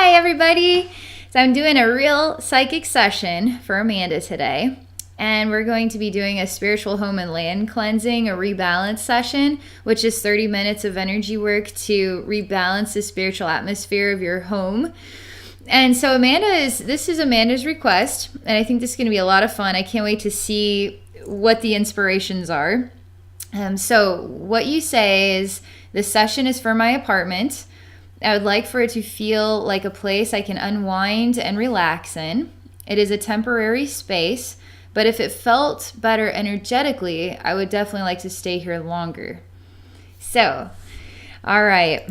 Hi, everybody. So I'm doing a real psychic session for Amanda today. And we're going to be doing a spiritual home and land cleansing, a rebalance session, which is 30 minutes of energy work to rebalance the spiritual atmosphere of your home. And so this is Amanda's request, and I think this is going to be a lot of fun. I can't wait to see what the inspirations are. So what you say is, the session is for my apartment. I would like for it to feel like a place I can unwind and relax in. It is a temporary space, but if it felt better energetically, I would definitely like to stay here longer. So, all right.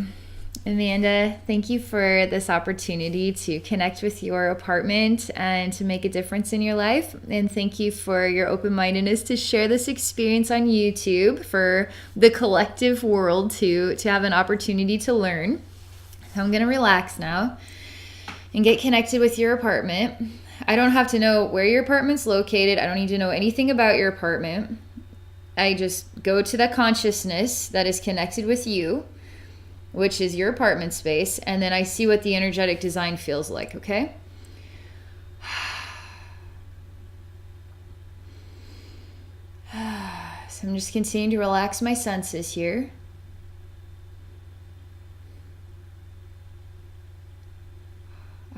Amanda, thank you for this opportunity to connect with your apartment and to make a difference in your life. And thank you for your open-mindedness to share this experience on YouTube for the collective world to have an opportunity to learn. So I'm going to relax now and get connected with your apartment. I don't have to know where your apartment's located. I don't need to know anything about your apartment. I just go to the consciousness that is connected with you, which is your apartment space, and then I see what the energetic design feels like, okay? So I'm just continuing to relax my senses here.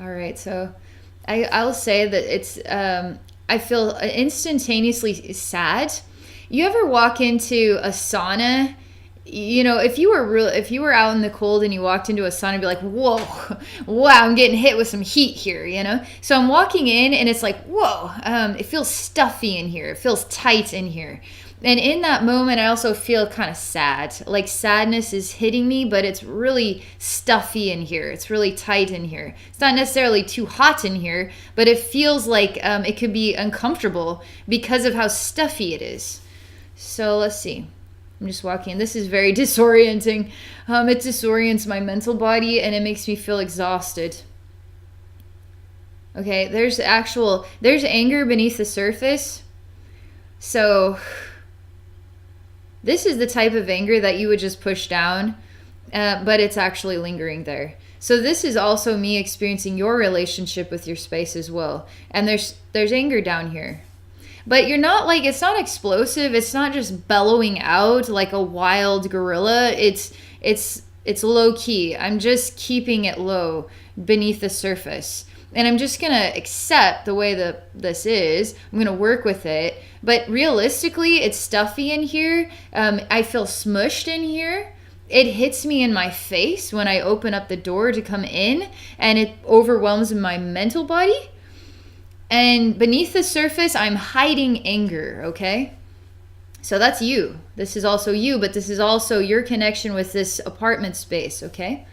All right, so I'll say that it's, I feel instantaneously sad. You ever walk into a sauna? You know, if you were out in the cold and you walked into a sauna, you'd be like, whoa, wow, I'm getting hit with some heat here, you know? So I'm walking in and it's like, whoa, it feels stuffy in here. It feels tight in here. And in that moment, I also feel kind of sad. Like sadness is hitting me, but it's really stuffy in here. It's really tight in here. It's not necessarily too hot in here, but it feels like it could be uncomfortable because of how stuffy it is. So let's see. I'm just walking. This is very disorienting. It disorients my mental body and it makes me feel exhausted. Okay, there's anger beneath the surface. So this is the type of anger that you would just push down, but it's actually lingering there. So this is also me experiencing your relationship with your space as well. And there's anger down here. But you're not like, it's not explosive. It's not just bellowing out like a wild gorilla. It's low key. I'm just keeping it low beneath the surface. And I'm just going to accept the way that this is. I'm going to work with it. But realistically, it's stuffy in here. I feel smushed in here. It hits me in my face when I open up the door to come in. And it overwhelms my mental body. And beneath the surface, I'm hiding anger, okay? So that's you. This is also you, but this is also your connection with this apartment space, okay?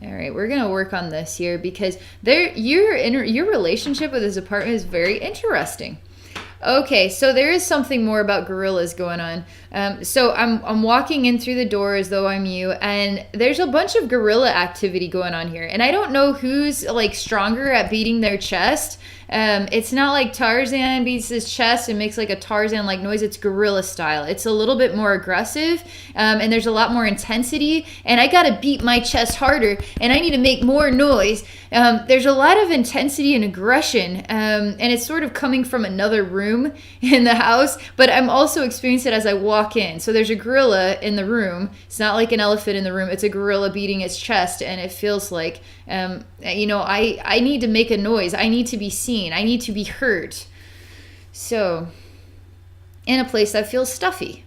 All right, we're going to work on this here because your relationship with this apartment is very interesting. Okay, so there is something more about gorillas going on. So I'm walking in through the door as though I'm you, and there's a bunch of gorilla activity going on here. And I don't know who's like stronger at beating their chest. It's not like Tarzan beats his chest and makes like a Tarzan-like noise. It's gorilla style. It's a little bit more aggressive, and there's a lot more intensity. And I gotta beat my chest harder, and I need to make more noise. There's a lot of intensity and aggression, and it's sort of coming from another room in the house, but I'm also experiencing it as I walk in. So there's a gorilla in the room. It's not like an elephant in the room. It's a gorilla beating its chest, and it feels like, I need to make a noise. I need to be seen. I need to be heard. So, in a place that feels stuffy.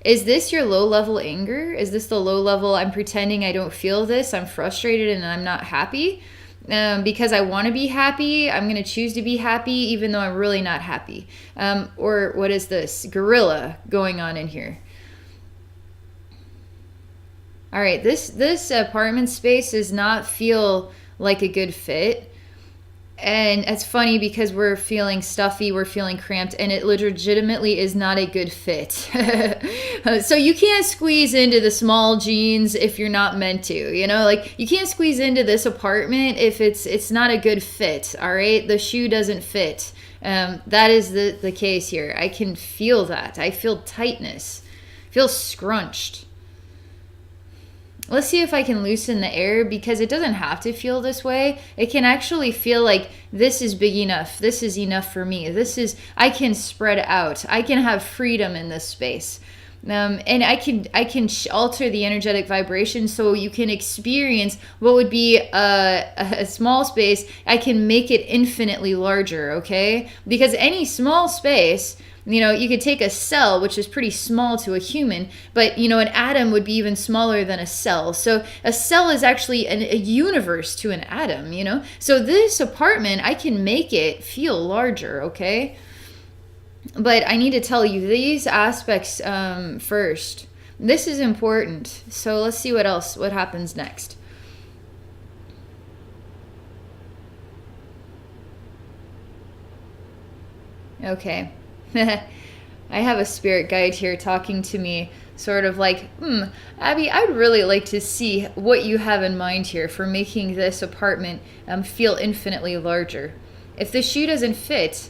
Is this your low-level anger? Is this the low-level, I'm pretending I don't feel this, I'm frustrated and I'm not happy? Because I want to be happy, I'm going to choose to be happy even though I'm really not happy. Or what is this? Gorilla going on in here. All right, this apartment space does not feel like a good fit. And it's funny because we're feeling stuffy, we're feeling cramped, and it legitimately is not a good fit. So you can't squeeze into the small jeans if you're not meant to, like you can't squeeze into this apartment if it's not a good fit, all right? The shoe doesn't fit. That is the case here. I can feel that. I feel tightness. I feel scrunched. Let's see if I can loosen the air, because it doesn't have to feel this way. It can actually feel like this is big enough. This is enough for me. I can spread out. I can have freedom in this space. And I can alter the energetic vibration so you can experience what would be a small space. I can make it infinitely larger, okay? Because any small space, you could take a cell, which is pretty small to a human, but, an atom would be even smaller than a cell. So a cell is actually a universe to an atom, So this apartment, I can make it feel larger, okay? But I need to tell you these aspects first. This is important. So let's see what happens next. Okay. I have a spirit guide here talking to me, sort of like, Abby, I'd really like to see what you have in mind here for making this apartment feel infinitely larger. If the shoe doesn't fit,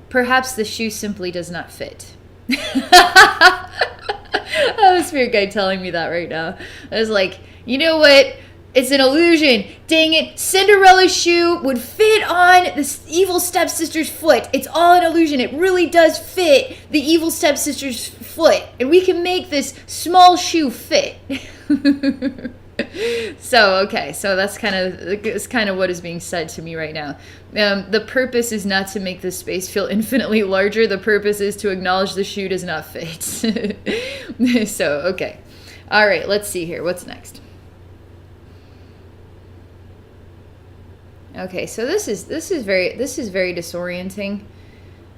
perhaps the shoe simply does not fit. I have a spirit guide telling me that right now. I was like, you know what? It's an illusion. Dang it. Cinderella's shoe would fit on the evil stepsister's foot. It's all an illusion. It really does fit the evil stepsister's foot. And we can make this small shoe fit. So that's kind of what is being said to me right now. The purpose is not to make this space feel infinitely larger. The purpose is to acknowledge the shoe does not fit. So, okay. All right, let's see here. What's next? Okay, so this is very disorienting.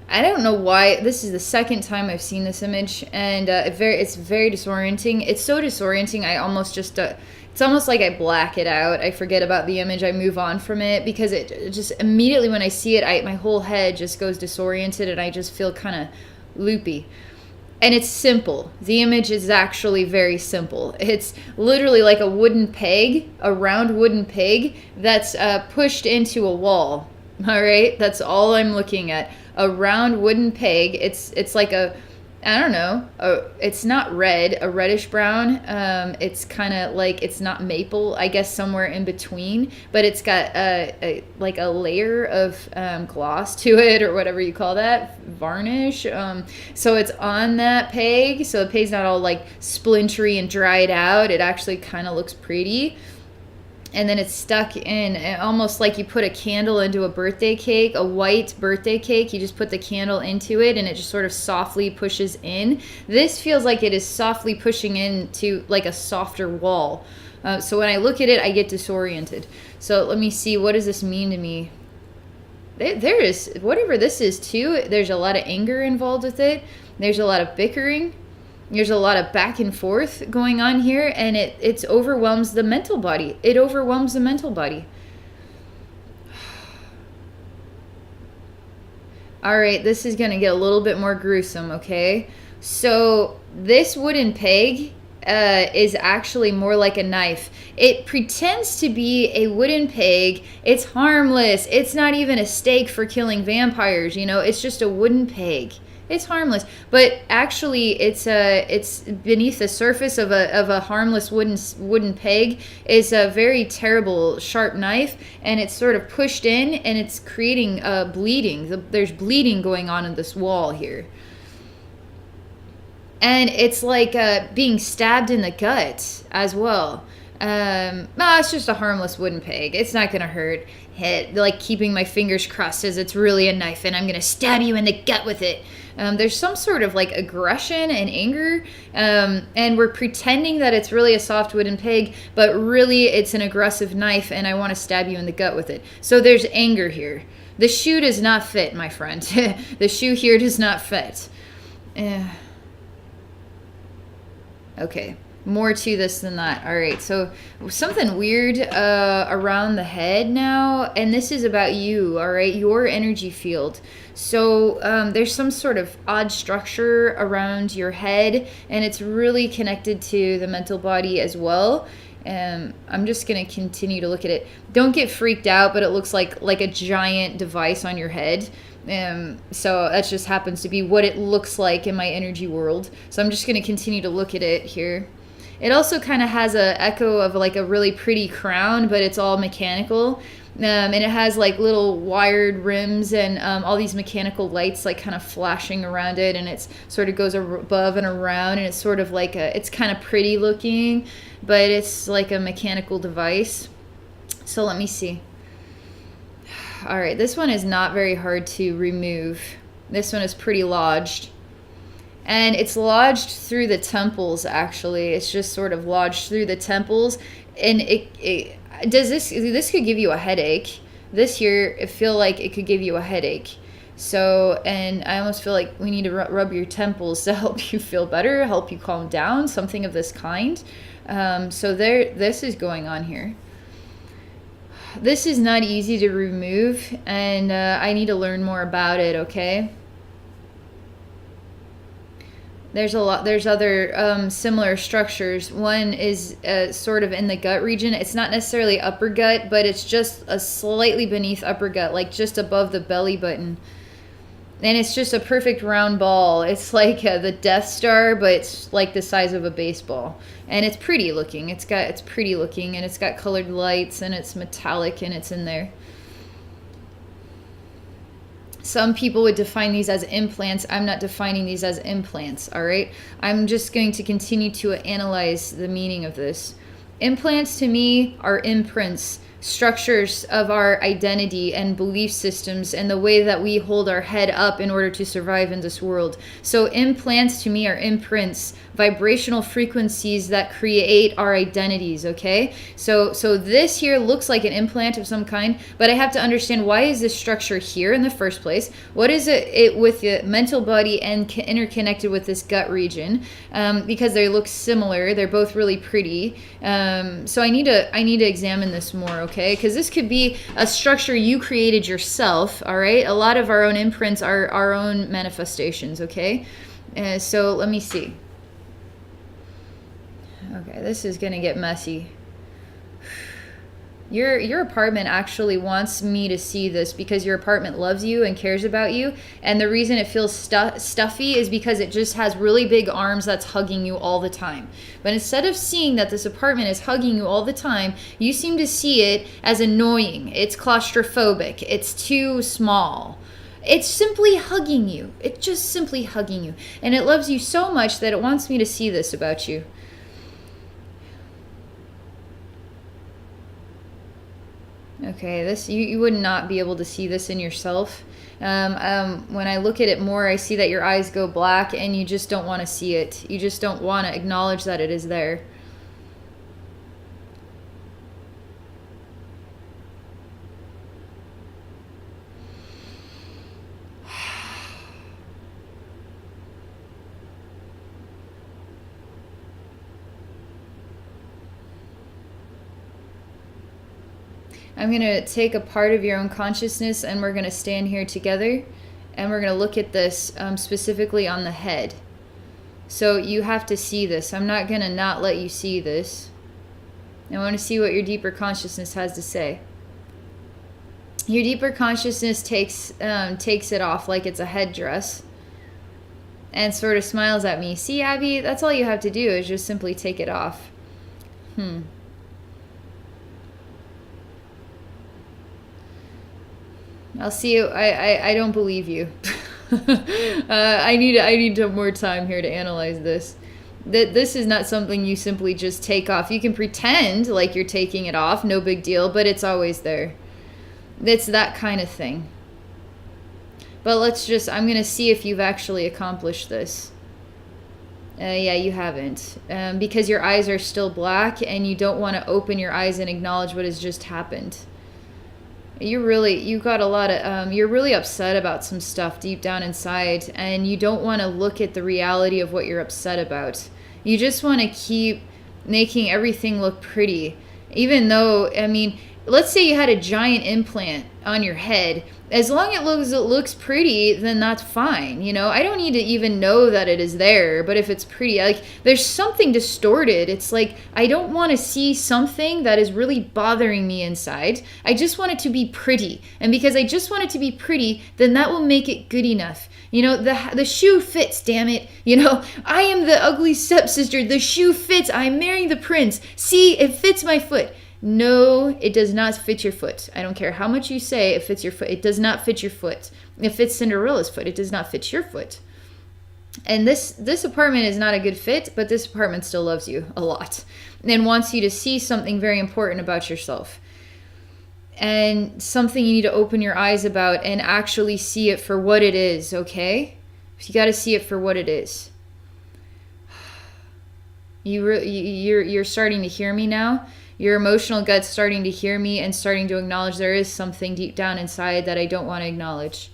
I don't know why. This is the second time I've seen this image, and it's very disorienting. It's so disorienting, I almost just it's almost like I black it out. I forget about the image. I move on from it, because it just immediately when I see it, my whole head just goes disoriented, and I just feel kind of loopy. And it's simple. The image is actually very simple. It's literally like a round wooden peg that's pushed into a wall. All right, that's all I'm looking at. A round wooden peg. It's like it's not red, a reddish brown. It's kind of like, it's not maple, I guess somewhere in between, but it's got like a layer of gloss to it, or whatever you call that, varnish. So it's on that peg, so the peg's not all like splintery and dried out. It actually kind of looks pretty. And then it's stuck in, almost like you put a candle into a birthday cake, a white birthday cake. You just put the candle into it, and it just sort of softly pushes in. This feels like it is softly pushing into like a softer wall. So when I look at it, I get disoriented. So let me see, what does this mean to me? There is, whatever this is too, there's a lot of anger involved with it. There's a lot of bickering. There's a lot of back and forth going on here, and it overwhelms the mental body. It overwhelms the mental body. All right, this is going to get a little bit more gruesome, okay? So this wooden peg is actually more like a knife. It pretends to be a wooden peg. It's harmless. It's not even a stake for killing vampires, It's just a wooden peg. It's harmless, but actually, it's beneath the surface of a harmless wooden peg is a very terrible sharp knife, and it's sort of pushed in, and it's creating bleeding. There's bleeding going on in this wall here, and it's like being stabbed in the gut as well. It's just a harmless wooden peg. It's not gonna hurt. Like keeping my fingers crossed as it's really a knife, and I'm gonna stab you in the gut with it. There's some sort of like aggression and anger, and we're pretending that it's really a soft wooden peg, but really it's an aggressive knife, and I want to stab you in the gut with it. So there's anger here. The shoe does not fit, my friend. The shoe here does not fit. Okay. More to this than that. All right, so something weird around the head now, and this is about you, all right, your energy field. So there's some sort of odd structure around your head, and it's really connected to the mental body as well. I'm just going to continue to look at it. Don't get freaked out, but it looks like a giant device on your head. So that just happens to be what it looks like in my energy world. So I'm just going to continue to look at it here. It also kind of has a echo of like a really pretty crown, but it's all mechanical. And it has like little wired rims and all these mechanical lights like kind of flashing around it, and it's sort of goes above and around, and it's sort of like it's kind of pretty looking, but it's like a mechanical device. So let me see. All right, this one is not very hard to remove. This one is pretty lodged. And it's lodged through the temples, actually. It's just sort of lodged through the temples. And this could give you a headache. This here, I feel like it could give you a headache. So, and I almost feel like we need to rub your temples to help you feel better, help you calm down, something of this kind. So this is going on here. This is not easy to remove, and I need to learn more about it, okay? There's other similar structures. One is sort of in the gut region. It's not necessarily upper gut, but it's just a slightly beneath upper gut, like just above the belly button. And it's just a perfect round ball. It's like the Death Star, but it's like the size of a baseball. And it's pretty looking. It's pretty looking, and it's got colored lights, and it's metallic, and it's in there. Some people would define these as implants. I'm not defining these as implants, all right? I'm just going to continue to analyze the meaning of this. Implants to me are imprints, structures of our identity and belief systems and the way that we hold our head up in order to survive in this world. So implants to me are imprints, vibrational frequencies that create our identities, okay? So this here looks like an implant of some kind, but I have to understand, why is this structure here in the first place? What is it with the mental body and interconnected with this gut region? Because they look similar. They're both really pretty. So I need to examine this more, okay? Because this could be a structure you created yourself, all right? A lot of our own imprints are our own manifestations, okay? So let me see. Okay, this is going to get messy. Your apartment actually wants me to see this because your apartment loves you and cares about you. And the reason it feels stuffy is because it just has really big arms that's hugging you all the time. But instead of seeing that this apartment is hugging you all the time, you seem to see it as annoying. It's claustrophobic. It's too small. It's simply hugging you. It's just simply hugging you. And it loves you so much that it wants me to see this about you. Okay, this you would not be able to see this in yourself. When I look at it more, I see that your eyes go black and you just don't want to see it. You just don't want to acknowledge that it is there. I'm going to take a part of your own consciousness, and we're going to stand here together, and we're going to look at this specifically on the head. So you have to see this. I'm not going to not let you see this. I want to see what your deeper consciousness has to say. Your deeper consciousness takes it off like it's a headdress and sort of smiles at me. See, Abby, that's all you have to do is just simply take it off. I'll see you. I don't believe you. I need more time here to analyze this. This is not something you simply just take off. You can pretend like you're taking it off, no big deal, but it's always there. It's that kind of thing. But I'm going to see if you've actually accomplished this. Yeah, you haven't. Because your eyes are still black and you don't want to open your eyes and acknowledge what has just happened. You're really upset about some stuff deep down inside, and you don't want to look at the reality of what you're upset about. You just want to keep making everything look pretty. Even though, let's say you had a giant implant on your head as long as it looks pretty, then that's fine. I don't need to even know that it is there, but if it's pretty, like, there's something distorted. It's like, I don't want to see something that is really bothering me inside. I just want it to be pretty. And because I just want it to be pretty, then that will make it good enough. The shoe fits, damn it. I am the ugly stepsister. The shoe fits. I'm marrying the prince. See, it fits my foot. No, it does not fit your foot. I don't care how much you say it fits your foot. It does not fit your foot. It fits Cinderella's foot. It does not fit your foot. And this apartment is not a good fit, but this apartment still loves you a lot and wants you to see something very important about yourself. And something you need to open your eyes about and actually see it for what it is, okay? You got to see it for what it is. You're starting to hear me now. Your emotional gut's starting to hear me and starting to acknowledge there is something deep down inside that I don't want to acknowledge.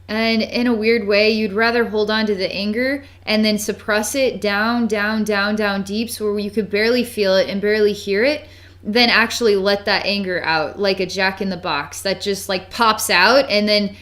And in a weird way, you'd rather hold on to the anger and then suppress it down deep so where you could barely feel it and barely hear it, than actually let that anger out like a jack in the box that just like pops out and then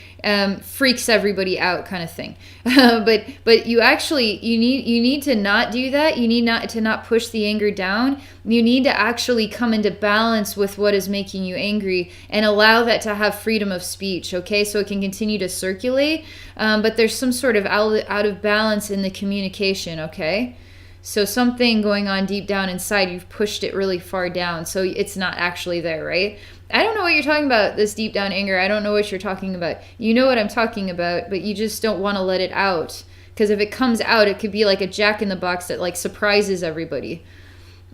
freaks everybody out kind of thing. But you need to not do that. You need not push the anger down. You need to actually come into balance with what is making you angry and allow that to have freedom of speech, okay? So it can continue to circulate, but there's some sort of out of balance in the communication, okay? So something going on deep down inside, you've pushed it really far down, so it's not actually there, right? I don't know what you're talking about, this deep down anger. I don't know what you're talking about. You know what I'm talking about, but you just don't want to let it out. Because if it comes out, it could be like a jack in the box that like surprises everybody.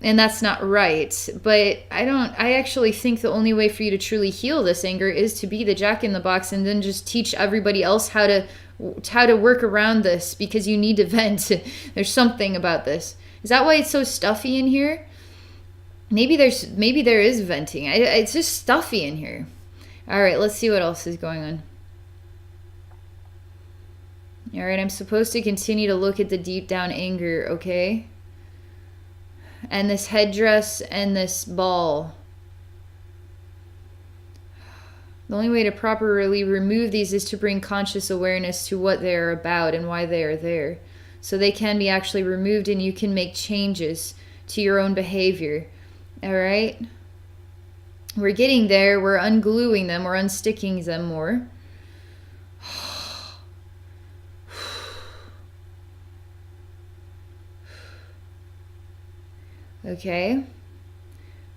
And that's not right. But I actually think the only way for you to truly heal this anger is to be the jack in the box and then just teach everybody else how to work around this, because you need to vent. There's something about this. Is that why it's so stuffy in here? Maybe there is venting. It's just stuffy in here. All right, let's see what else is going on. All right, I'm supposed to continue to look at the deep down anger, okay? And this headdress and this ball. The only way to properly remove these is to bring conscious awareness to what they are about and why they are there. So they can be actually removed and you can make changes to your own behavior. All right? We're getting there. We're ungluing them. We're unsticking them more. Okay.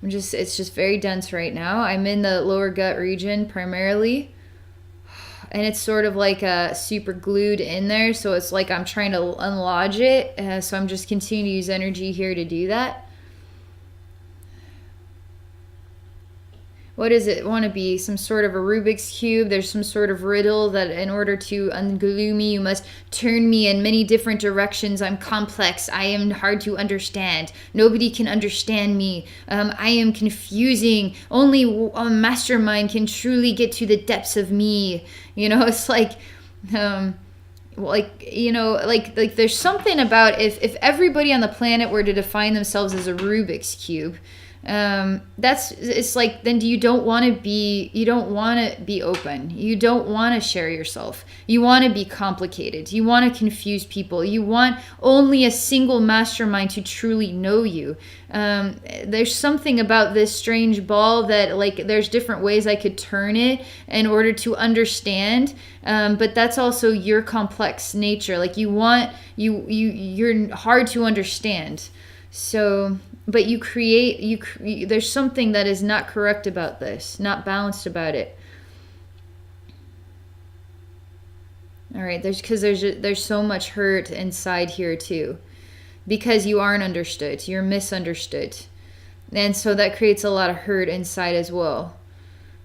It's just very dense right now. I'm in the lower gut region primarily. And it's sort of like super glued in there. So it's like I'm trying to unlodge it. So I'm just continuing to use energy here to do that. What does it want to be? Some sort of a Rubik's Cube. There's some sort of riddle that in order to unglue me, you must turn me in many different directions. I'm complex. I am hard to understand. Nobody can understand me. I am confusing. Only a mastermind can truly get to the depths of me. It's like... there's something about if everybody on the planet were to define themselves as a Rubik's Cube, it's like, then you don't want to be open. You don't want to share yourself. You want to be complicated. You want to confuse people. You want only a single mastermind to truly know you. There's something about this strange ball that like there's different ways I could turn it in order to understand. But that's also your complex nature. Like you're hard to understand. So, but there's something that is not correct about this, not balanced about it. All right, there's so much hurt inside here too, because you aren't understood, you're misunderstood. And so that creates a lot of hurt inside as well.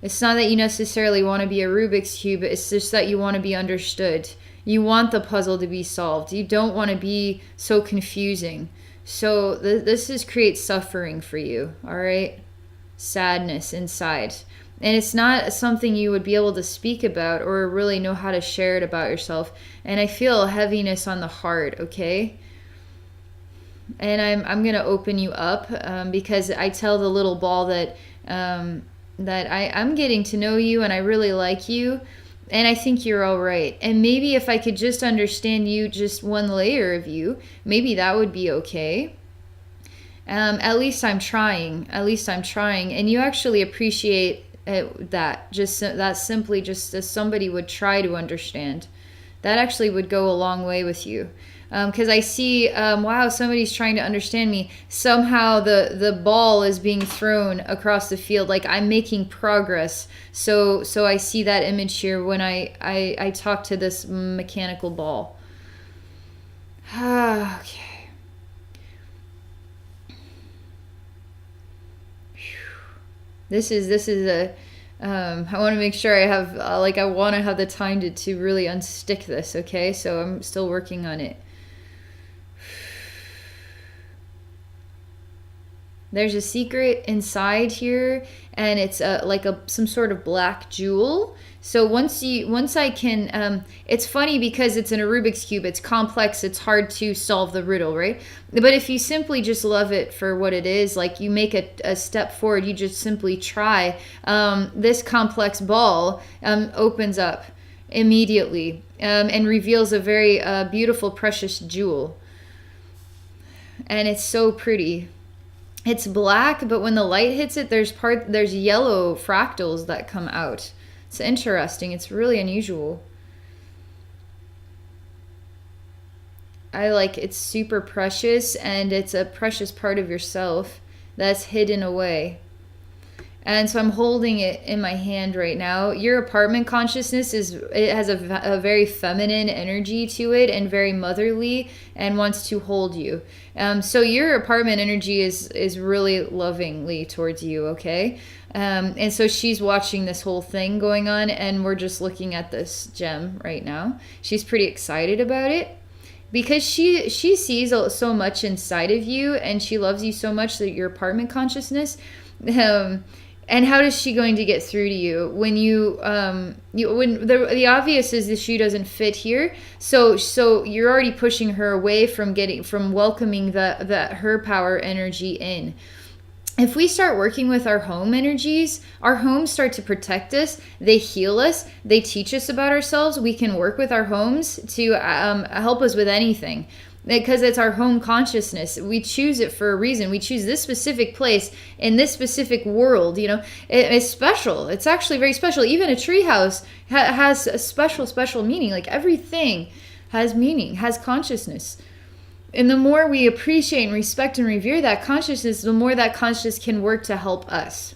It's not that you necessarily want to be a Rubik's Cube, it's just that you want to be understood. You want the puzzle to be solved. You don't want to be so confusing. So this creates suffering for you, all right? Sadness inside. And it's not something you would be able to speak about or really know how to share it about yourself. And I feel heaviness on the heart, okay? And I'm going to open you up because I tell the little ball that that I'm getting to know you and I really like you. And I think you're all right. And maybe if I could just understand you, just one layer of you, maybe that would be okay. At least I'm trying. At least I'm trying. And you actually appreciate that. Just that simply just as somebody would try to understand. That actually would go a long way with you. Because I see, wow, somebody's trying to understand me. Somehow the ball is being thrown across the field. Like I'm making progress. So I see that image here when I talk to this mechanical ball. Okay. This is a, I want to make sure I have, I want to have the time to really unstick this, okay? So I'm still working on it. There's a secret inside here, and it's some sort of black jewel. So once I can, it's funny because it's in a Rubik's Cube. It's complex. It's hard to solve the riddle, right? But if you simply just love it for what it is, like you make a step forward, you just simply try. This complex ball opens up immediately and reveals a very beautiful, precious jewel. And it's so pretty. It's black, but when the light hits it, there's yellow fractals that come out. It's interesting. It's really unusual. It's super precious, and it's a precious part of yourself that's hidden away. And so I'm holding it in my hand right now. Your apartment consciousness has a very feminine energy to it and very motherly and wants to hold you. So your apartment energy is really lovingly towards you, okay? And so she's watching this whole thing going on, and we're just looking at this gem right now. She's pretty excited about it because she sees so much inside of you, and she loves you so much, that your apartment consciousness. And how is she going to get through to you when when the obvious is that she doesn't fit here? So you're already pushing her away from welcoming her power energy in. If we start working with our home energies, our homes start to protect us. They heal us. They teach us about ourselves. We can work with our homes to help us with anything. Because it's our home consciousness. We choose it for a reason. We choose this specific place in this specific world. It's special. It's actually very special. Even a treehouse has a special meaning. Like everything has meaning, has consciousness. And the more we appreciate and respect and revere that consciousness, the more that consciousness can work to help us.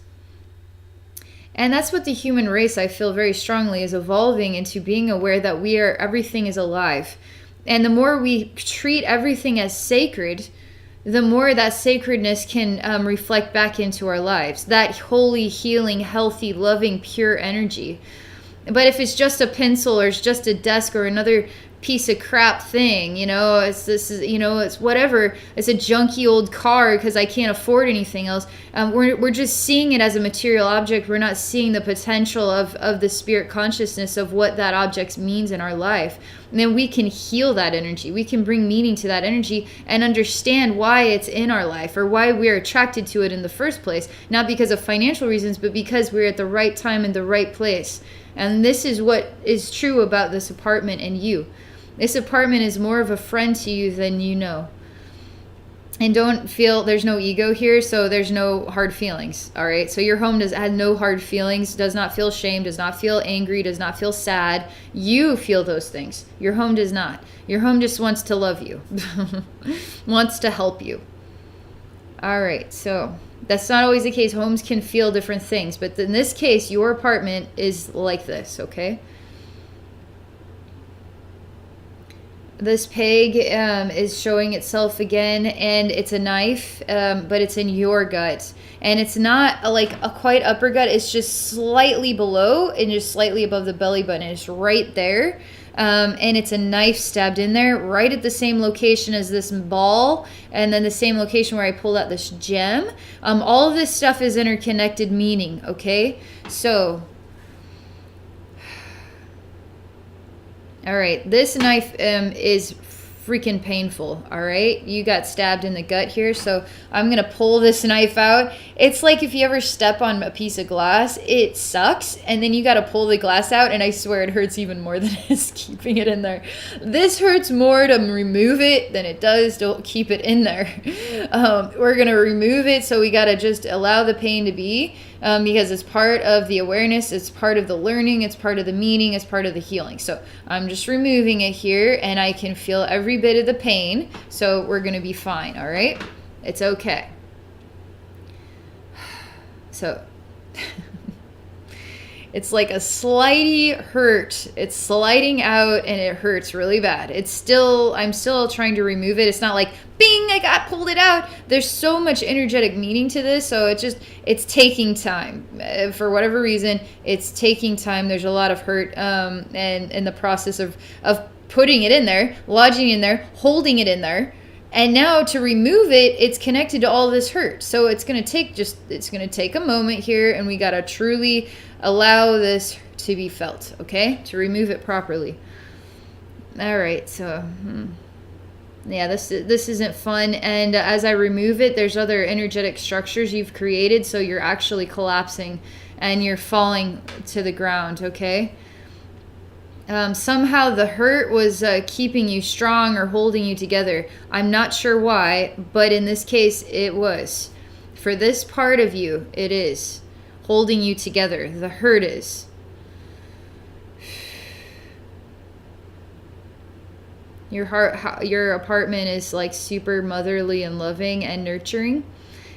And that's what the human race, I feel very strongly, is evolving into, being aware that everything is alive. And the more we treat everything as sacred, the more that sacredness can reflect back into our lives. That holy, healing, healthy, loving, pure energy. But if it's just a pencil, or it's just a desk, or another piece of crap thing, it's whatever. It's a junky old car because I can't afford anything else. We're just seeing it as a material object. We're not seeing the potential of the spirit consciousness of what that object means in our life. And then we can heal that energy. We can bring meaning to that energy and understand why it's in our life, or why we're attracted to it in the first place. Not because of financial reasons, but because we're at the right time in the right place. And this is what is true about this apartment and you. This apartment is more of a friend to you than you know. And don't feel, there's no ego here, so there's no hard feelings, all right? So your home has no hard feelings, does not feel shame, does not feel angry, does not feel sad. You feel those things. Your home does not. Your home just wants to love you, wants to help you. All right, so that's not always the case. Homes can feel different things, but in this case, your apartment is like this, okay? This peg is showing itself again, and it's a knife, but it's in your gut. And it's not a quite upper gut. It's just slightly below and just slightly above the belly button. It's right there. And it's a knife stabbed in there, right at the same location as this ball, and then the same location where I pulled out this gem. All of this stuff is interconnected meaning, okay? So... all right, this knife is freaking painful, all right? You got stabbed in the gut here, so I'm going to pull this knife out. It's like if you ever step on a piece of glass, it sucks, and then you got to pull the glass out, and I swear it hurts even more than it is keeping it in there. This hurts more to remove it than it does to keep it in there. We're going to remove it, so we got to just allow the pain to be, because it's part of the awareness, it's part of the learning, it's part of the meaning, it's part of the healing. So I'm just removing it here, and I can feel every bit of the pain, so we're going to be fine, all right? It's okay. So it's like a slidey hurt. It's sliding out and it hurts really bad. I'm still trying to remove it. It's not like, bing, I pulled it out. There's so much energetic meaning to this. So it's taking time. For whatever reason, it's taking time. There's a lot of hurt and in the process of putting it in there, lodging in there, holding it in there. And now to remove it, it's connected to all this hurt. So it's going to take a moment here, and we got to truly allow this to be felt, okay? To remove it properly. All right, so yeah, this isn't fun. And as I remove it, there's other energetic structures you've created, so you're actually collapsing and you're falling to the ground, okay? Somehow the hurt was keeping you strong or holding you together. I'm not sure why, but in this case, it was. For this part of you, it is holding you together. The hurt is. Your apartment is like super motherly and loving and nurturing.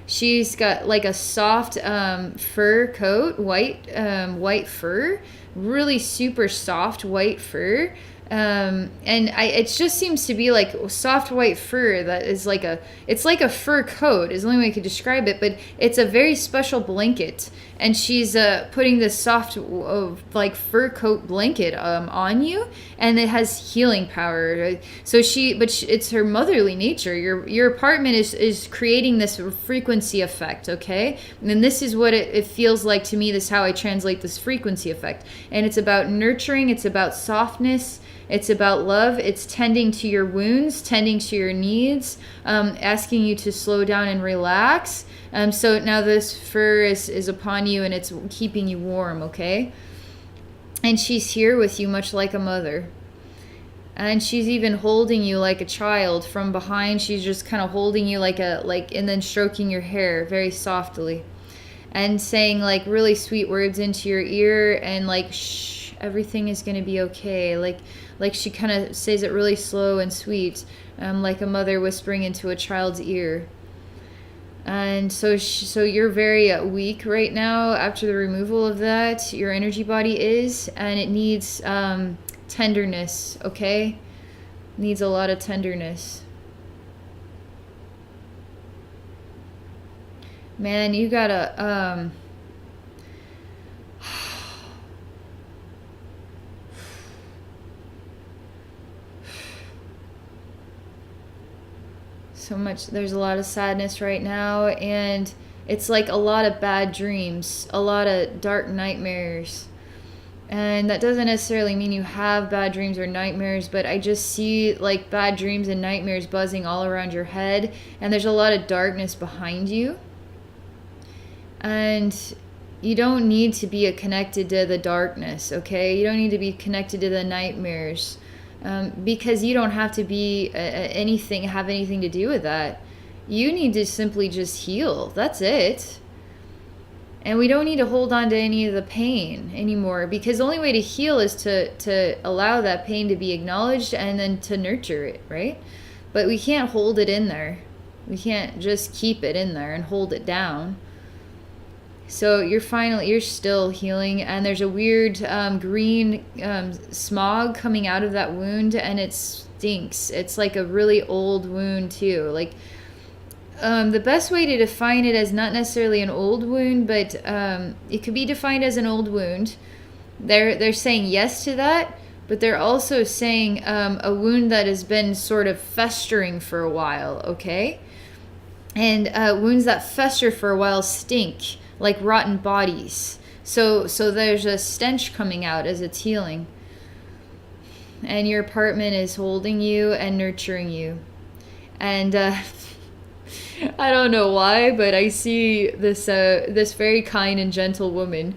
She's got like a soft fur coat, white fur, really super soft white fur. It just seems to be like soft white fur that is it's like a fur coat is the only way I could describe it, but it's a very special blanket. And she's putting this soft like fur coat blanket on you, and it has healing power. So it's her motherly nature. Your apartment is creating this frequency effect, okay? And then this is what it feels like to me. This is how I translate this frequency effect. And it's about nurturing, it's about softness, it's about love, it's tending to your wounds, tending to your needs, asking you to slow down and relax. So now this fur is upon you, and it's keeping you warm, okay? And she's here with you much like a mother. And she's even holding you like a child from behind. She's just kind of holding you and then stroking your hair very softly. And saying like really sweet words into your ear, and like, shh, everything is going to be okay. Like she kind of says it really slow and sweet, like a mother whispering into a child's ear. And so you're very weak right now after the removal of that. Your energy body is, and it needs tenderness, okay? Needs a lot of tenderness. Man, you gotta so much. There's a lot of sadness right now, and it's like a lot of bad dreams, a lot of dark nightmares. And that doesn't necessarily mean you have bad dreams or nightmares, but I just see like bad dreams and nightmares buzzing all around your head, and there's a lot of darkness behind you. And you don't need to be connected to the darkness, okay? You don't need to be connected to the nightmares. Because you don't have to be have anything to do with that. You need to simply just heal. That's it. And we don't need to hold on to any of the pain anymore, because the only way to heal is to allow that pain to be acknowledged and then to nurture it, right? But we can't hold it in there. We can't just keep it in there and hold it down. So you're still healing, and there's a weird green smog coming out of that wound, and it stinks. It's like a really old wound too. Like the best way to define it as not necessarily an old wound, but it could be defined as an old wound. They're saying yes to that, but they're also saying a wound that has been sort of festering for a while, okay? And wounds that fester for a while stink, like rotten bodies. So there's a stench coming out as it's healing. and your apartment is holding you and nurturing you. And I don't know why, but I see this very kind and gentle woman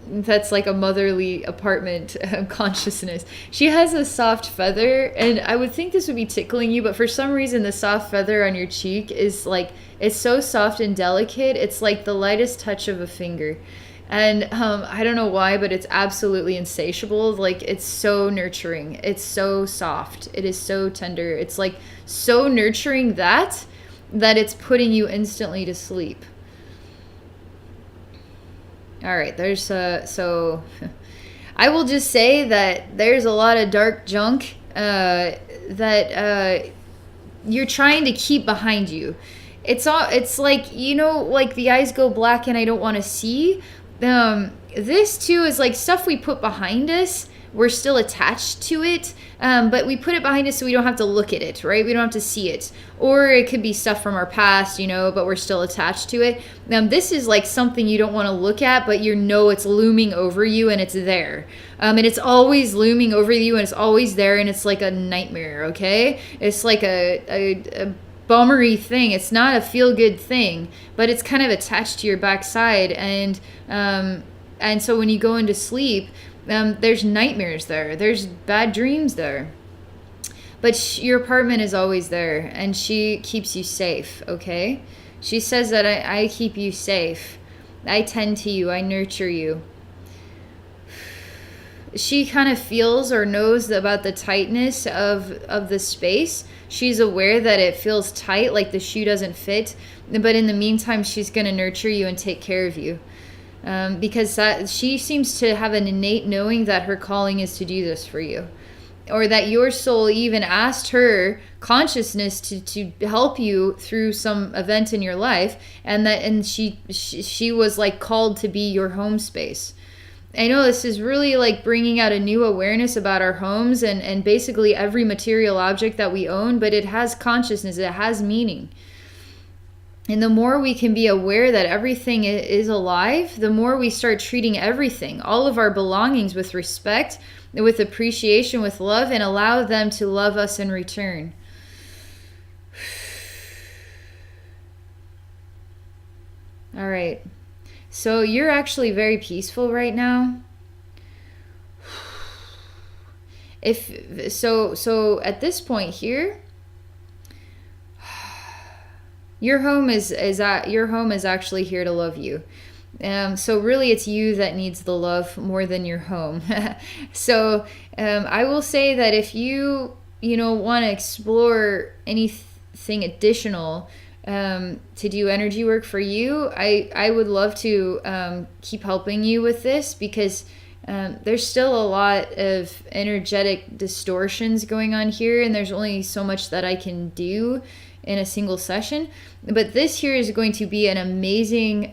that's like a motherly apartment consciousness. She has a soft feather, and I would think this would be tickling you, but for some reason the soft feather on your cheek is like, it's so soft and delicate. It's like the lightest touch of a finger. And I don't know why, but it's absolutely insatiable. Like, it's so nurturing. It's so soft. It is so tender. It's like so nurturing that it's putting you instantly to sleep. All right, there's so I will just say that there's a lot of dark junk that you're trying to keep behind you. It's like, like the eyes go black and I don't want to see. This too is like stuff we put behind us. We're still attached to it, but we put it behind us so we don't have to look at it, right? We don't have to see it. Or it could be stuff from our past, but we're still attached to it. This is like something you don't want to look at, but it's looming over you and it's there. And it's always looming over you and it's always there, and it's like a nightmare, okay? It's like a bummery thing. It's not a feel-good thing, but it's kind of attached to your backside, and so when you go into sleep, there's nightmares there. There's bad dreams there. But your apartment is always there, and she keeps you safe, okay? She says that I keep you safe. I tend to you. I nurture you. She kind of feels or knows about the tightness of the space. She's aware that it feels tight, like the shoe doesn't fit. But in the meantime, she's going to nurture you and take care of you. Because she seems to have an innate knowing that her calling is to do this for you, or that your soul even asked her consciousness to help you through some event in your life, and she was like called to be your home space. I know this is really like bringing out a new awareness about our homes and basically every material object that we own, but it has consciousness, it has meaning. And the more we can be aware that everything is alive, the more we start treating everything, all of our belongings, with respect, with appreciation, with love, and allow them to love us in return. All right. So you're actually very peaceful right now. So at this point here, your home is actually here to love you. So really it's you that needs the love more than your home. So I will say that if you want to explore anything additional to do energy work for you, I would love to keep helping you with this, because there's still a lot of energetic distortions going on here, and there's only so much that I can do in a single session. But this here is going to be an amazing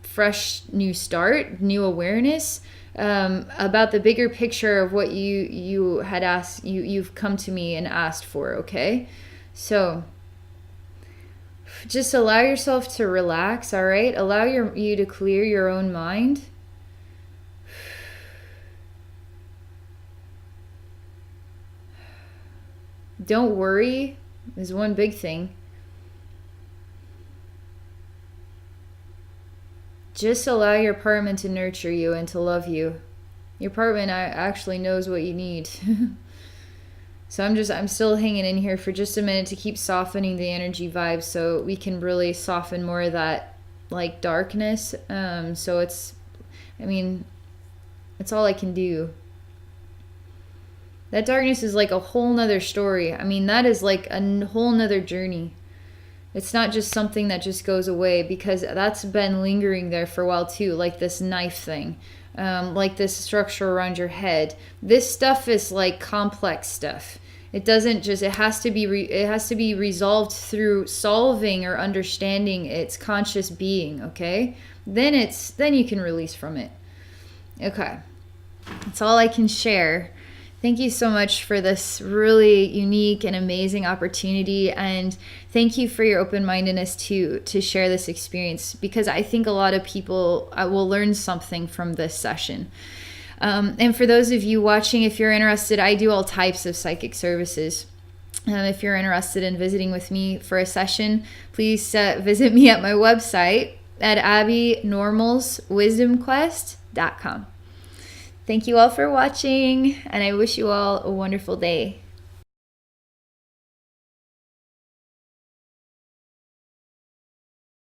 fresh new start, new awareness about the bigger picture of what you had asked, you've come to me and asked for, okay? So just allow yourself to relax, all right? Allow you to clear your own mind. Don't worry is one big thing. Just allow your apartment to nurture you and to love you. Your apartment actually knows what you need. So I'm still hanging in here for just a minute to keep softening the energy vibe, so we can really soften more of that like darkness. So it's all I can do. That darkness is like a whole nother story. That is like a whole nother journey. It's not just something that just goes away, because that's been lingering there for a while too, like this knife thing, like this structure around your head. This stuff is like complex stuff. It doesn't just, it has to be resolved through solving or understanding its conscious being, okay? Then you can release from it. Okay. That's all I can share. Thank you so much for this really unique and amazing opportunity, and thank you for your open-mindedness to share this experience, because I think a lot of people will learn something from this session. And for those of you watching, if you're interested, I do all types of psychic services. If you're interested in visiting with me for a session, please visit me at my website at abbeynormalswisdomquest.com. Thank you all for watching, and I wish you all a wonderful day.